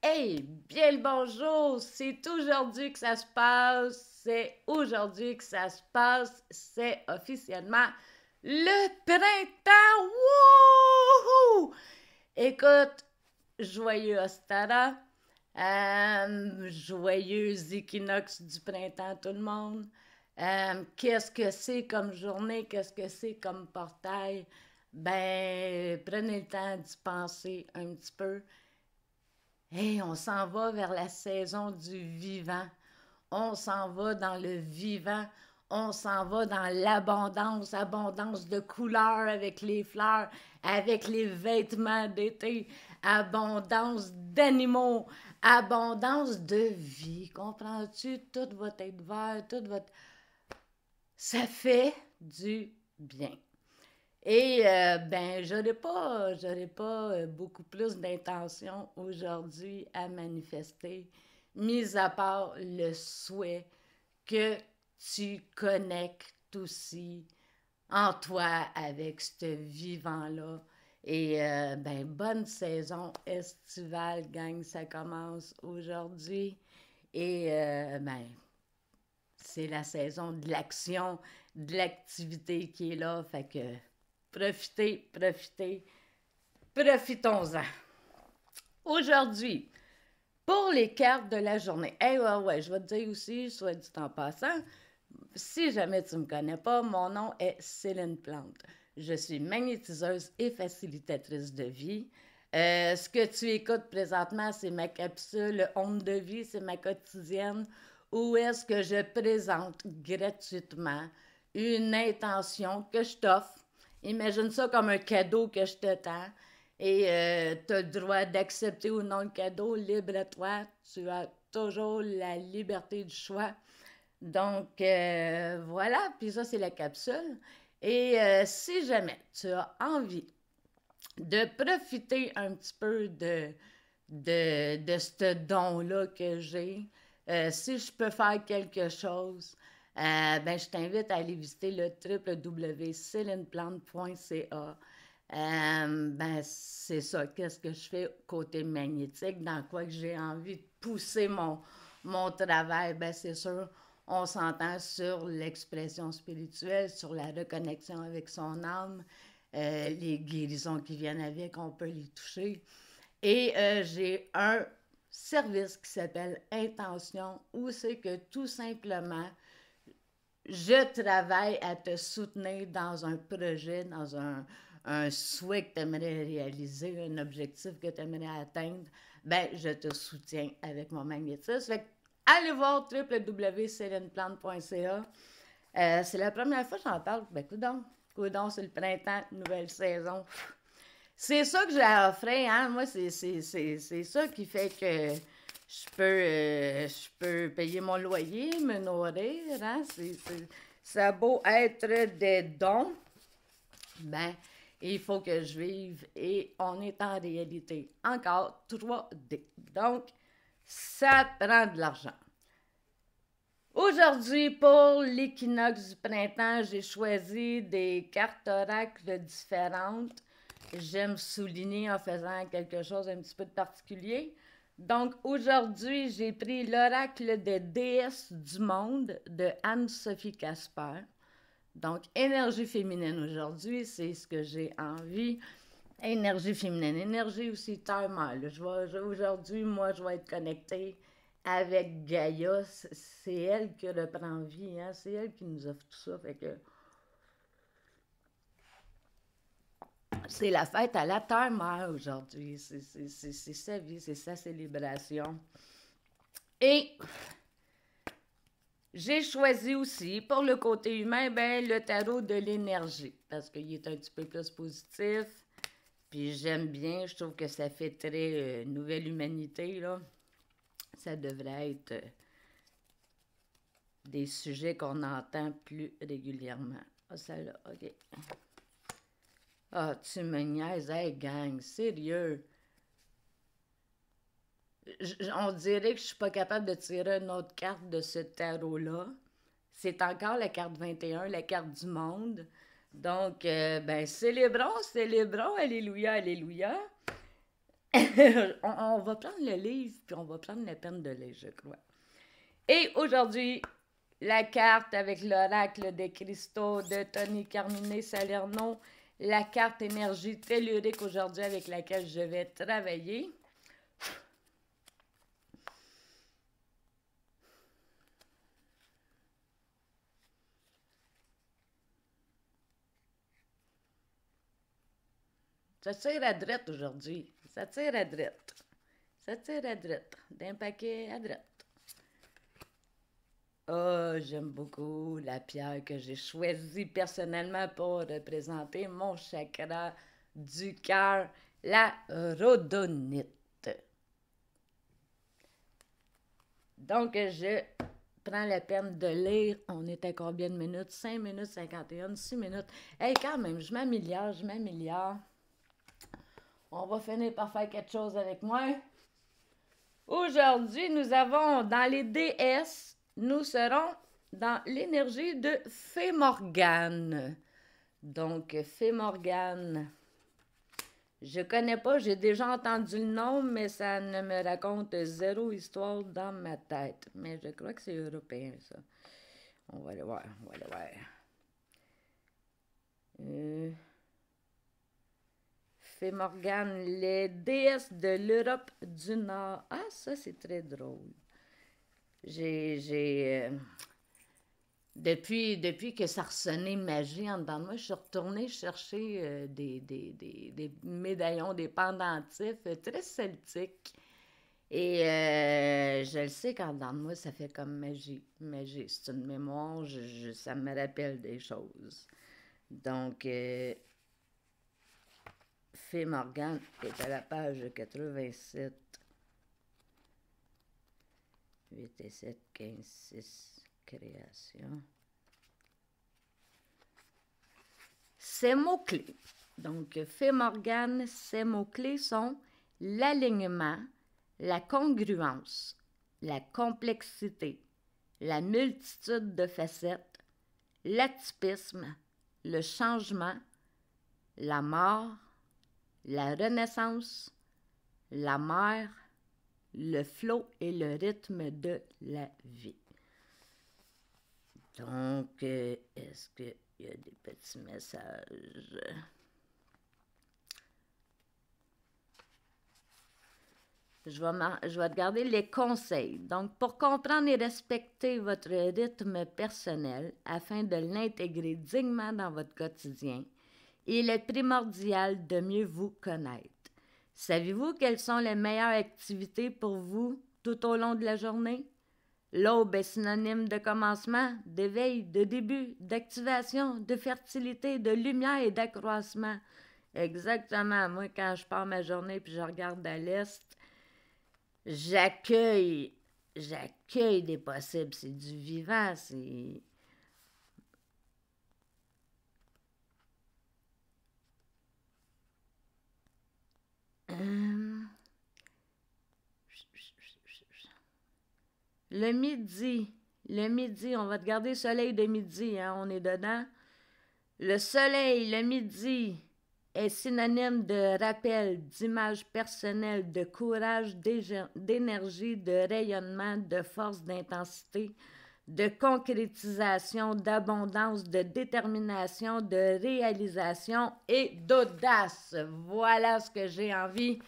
Hey, bien le bonjour! C'est aujourd'hui que ça se passe. C'est aujourd'hui que ça se passe. C'est officiellement le printemps. Wouhou! Écoute, joyeux Ostara. Joyeux équinoxe du printemps, tout le monde. Qu'est-ce que c'est comme journée? Qu'est-ce que c'est comme portail? Ben, prenez le temps d'y penser un petit peu. Hey, on s'en va vers la saison du vivant. On s'en va dans le vivant. On s'en va dans l'abondance, abondance de couleurs avec les fleurs, avec les vêtements d'été, abondance d'animaux, abondance de vie. Comprends-tu? Tout va être vert, tout va... Ça fait du bien. Et ben, j'aurais pas beaucoup plus d'intention aujourd'hui à manifester, mis à part le souhait que tu connectes aussi en toi avec ce vivant-là. Et ben, bonne saison estivale, gang, ça commence aujourd'hui. Et ben, c'est la saison de l'action, de l'activité qui est là. Fait que profitez, profitez, profitons-en. Aujourd'hui, pour les cartes de la journée, ouais, je vais te dire aussi, soit dit en passant, si jamais tu ne me connais pas, mon nom est Céline Plante. Je suis magnétiseuse et facilitatrice de vie. Ce que tu écoutes présentement, c'est ma capsule Onde de vie, c'est ma quotidienne, où est-ce que je présente gratuitement une intention que je t'offre. Imagine ça comme un cadeau que je te tends. Et tu as le droit d'accepter ou non le cadeau, libre à toi. Tu as toujours la liberté du choix. Donc, voilà, puis ça, c'est la capsule. Et si jamais tu as envie de profiter un petit peu de ce don-là que j'ai, si je peux faire quelque chose, ben, je t'invite à aller visiter le www.celineplante.ca. Ben, c'est ça. Qu'est-ce que je fais côté magnétique? Dans quoi que j'ai envie de pousser mon travail? Ben, c'est sûr, on s'entend sur l'expression spirituelle, sur la reconnexion avec son âme, les guérisons qui viennent avec, on peut les toucher. Et j'ai un service qui s'appelle Intention, où c'est que tout simplement, je travaille à te soutenir dans un projet, dans un souhait que tu aimerais réaliser, un objectif que tu aimerais atteindre, ben, je te soutiens avec mon magnétisme. Fait que, allez voir www.celineplante.ca. C'est la première fois que j'en parle. Ben, coudonc, c'est le printemps, nouvelle saison. C'est ça que j'ai à offrir, hein. Moi, c'est ça qui fait que je peux payer mon loyer, me nourrir, hein. Ça a beau être des dons, ben, il faut que je vive et on est en réalité encore 3D. Donc, ça prend de l'argent. Aujourd'hui, pour l'équinoxe du printemps, j'ai choisi des cartes oracles différentes. J'aime souligner en faisant quelque chose un petit peu de particulier. Donc, aujourd'hui, j'ai pris l'oracle des déesses du monde de Anne-Sophie Casper. Donc, énergie féminine aujourd'hui, c'est ce que j'ai envie. Énergie féminine, énergie aussi thermale. Aujourd'hui, moi, je vais être connectée avec Gaïa. C'est elle qui reprend vie, hein? C'est elle qui nous offre tout ça. Fait que c'est la fête à la terre-mère aujourd'hui. C'est sa vie, c'est sa célébration. Et j'ai choisi aussi, pour le côté humain, ben, le tarot de l'énergie, parce qu'il est un petit peu plus positif. Puis j'aime bien, je trouve que ça fait très nouvelle humanité, là. Ça devrait être des sujets qu'on entend plus régulièrement. Ah, celle-là, OK. Ah, tu me niaises, hey, gang, sérieux. On dirait que je suis pas capable de tirer une autre carte de ce tarot-là. C'est encore la carte 21, la carte du monde. Donc, ben, célébrons, célébrons, alléluia, alléluia. On va prendre le livre, puis on va prendre la peine de lire, je crois. Et aujourd'hui, la carte avec l'oracle des cristaux de Tony Carmine Salerno, la carte énergie tellurique aujourd'hui avec laquelle je vais travailler. Ça tire à droite aujourd'hui. Ça tire à droite. Ça tire à droite. D'un paquet à droite. Oh, j'aime beaucoup la pierre que j'ai choisie personnellement pour représenter mon chakra du cœur, la rhodonite. Donc, je prends la peine de lire. On est à combien de minutes? 5 minutes 51, 6 minutes. Hey, quand même, je m'améliore. On va finir par faire quelque chose avec moi. Aujourd'hui, nous avons dans les déesses, nous serons dans l'énergie de Fée Morgane. Donc, Fée Morgane, je connais pas, j'ai déjà entendu le nom, mais ça ne me raconte zéro histoire dans ma tête. Mais je crois que c'est européen, ça. On va aller voir, Fée Morgane, les déesses de l'Europe du Nord. Ah, ça, c'est très drôle. Depuis que ça ressonnait magie en dedans de moi, je suis retournée chercher des médaillons, des pendentifs très celtiques. Et je le sais qu'en dedans de moi, ça fait comme magie. Magie, c'est une mémoire, ça me rappelle des choses. Donc, Fée Morgane est à la page 87. 8 et 7, 15, 6, création. Ces mots-clés. Donc, Fée Morgane, ces mots-clés sont l'alignement, la congruence, la complexité, la multitude de facettes, l'atypisme, le changement, la mort, la renaissance, la mer, le flot et le rythme de la vie. Donc, est-ce qu'il y a des petits messages? Je vais regarder les conseils. Donc, pour comprendre et respecter votre rythme personnel afin de l'intégrer dignement dans votre quotidien, il est primordial de mieux vous connaître. Savez-vous quelles sont les meilleures activités pour vous tout au long de la journée? L'aube est synonyme de commencement, d'éveil, de début, d'activation, de fertilité, de lumière et d'accroissement. Exactement. Moi, quand je pars ma journée puis je regarde à l'est, j'accueille des possibles. C'est du vivant, c'est... Le midi, on va regarder le soleil de midi, hein, on est dedans. Le soleil, le midi, est synonyme de rappel, d'image personnelle, de courage, d'énergie, de rayonnement, de force, d'intensité, de concrétisation, d'abondance, de détermination, de réalisation et d'audace. Voilà ce que j'ai envie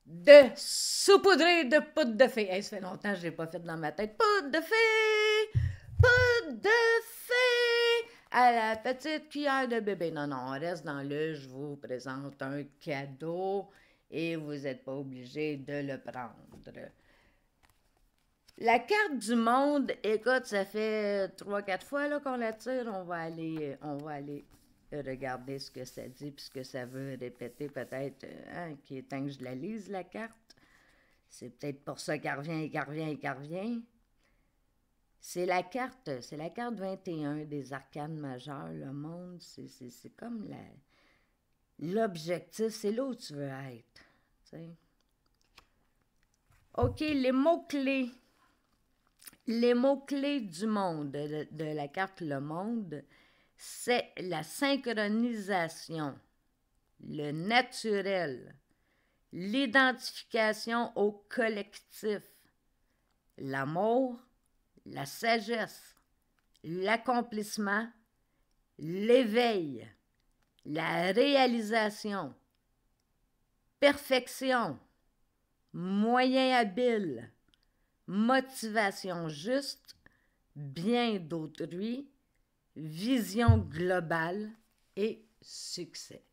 de saupoudrer de poudre de fée. Hey, ça fait longtemps que je ne l'ai pas fait dans ma tête. Poudre de fée! Poudre de fée! À la petite cuillère de bébé. Non, on reste dans le « je vous présente un cadeau » et vous n'êtes pas obligé de le prendre. La carte du monde, écoute, ça fait 3-4 fois là, qu'on la tire. On va aller regarder ce que ça dit puis ce que ça veut répéter peut-être, qu'il est temps que je la lise, la carte. C'est peut-être pour ça qu'elle revient. C'est la carte 21 des arcanes majeures. Le monde, c'est comme l'objectif, c'est là où tu veux être. T'sais. OK, les mots-clés. Les mots-clés du monde, de la carte Le Monde, c'est la synchronisation, le naturel, l'identification au collectif, l'amour, la sagesse, l'accomplissement, l'éveil, la réalisation, perfection, moyen habile, motivation juste, bien d'autrui, vision globale et succès.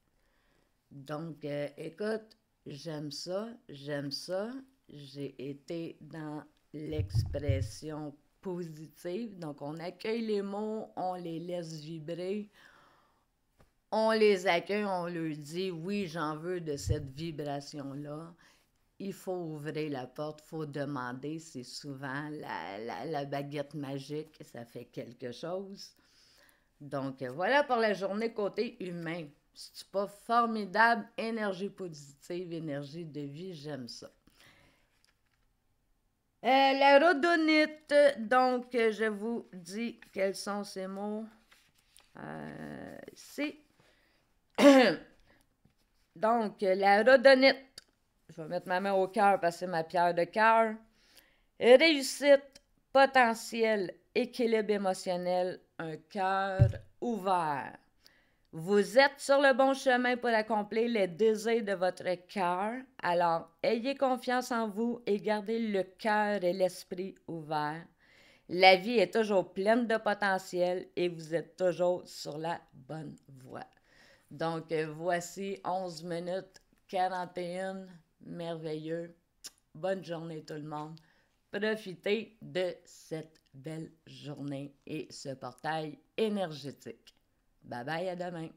Donc, écoute, j'aime ça. J'ai été dans l'expression positive. Donc, on accueille les mots, on les laisse vibrer, on les accueille, on leur dit, oui, j'en veux de cette vibration-là. Il faut ouvrir la porte, il faut demander. C'est souvent la baguette magique, ça fait quelque chose. Donc, voilà pour la journée côté humain. C'est pas formidable? Énergie positive, énergie de vie, j'aime ça. La rhodonite, donc, je vous dis quels sont ces mots. C'est... donc, la rhodonite, je vais mettre ma main au cœur parce que c'est ma pierre de cœur. Réussite, potentiel, équilibre émotionnel, un cœur ouvert. Vous êtes sur le bon chemin pour accomplir les désirs de votre cœur. Alors, ayez confiance en vous et gardez le cœur et l'esprit ouverts. La vie est toujours pleine de potentiel et vous êtes toujours sur la bonne voie. Donc, voici 11 minutes 41. Merveilleux. Bonne journée tout le monde. Profitez de cette belle journée et ce portail énergétique. Bye bye, à demain.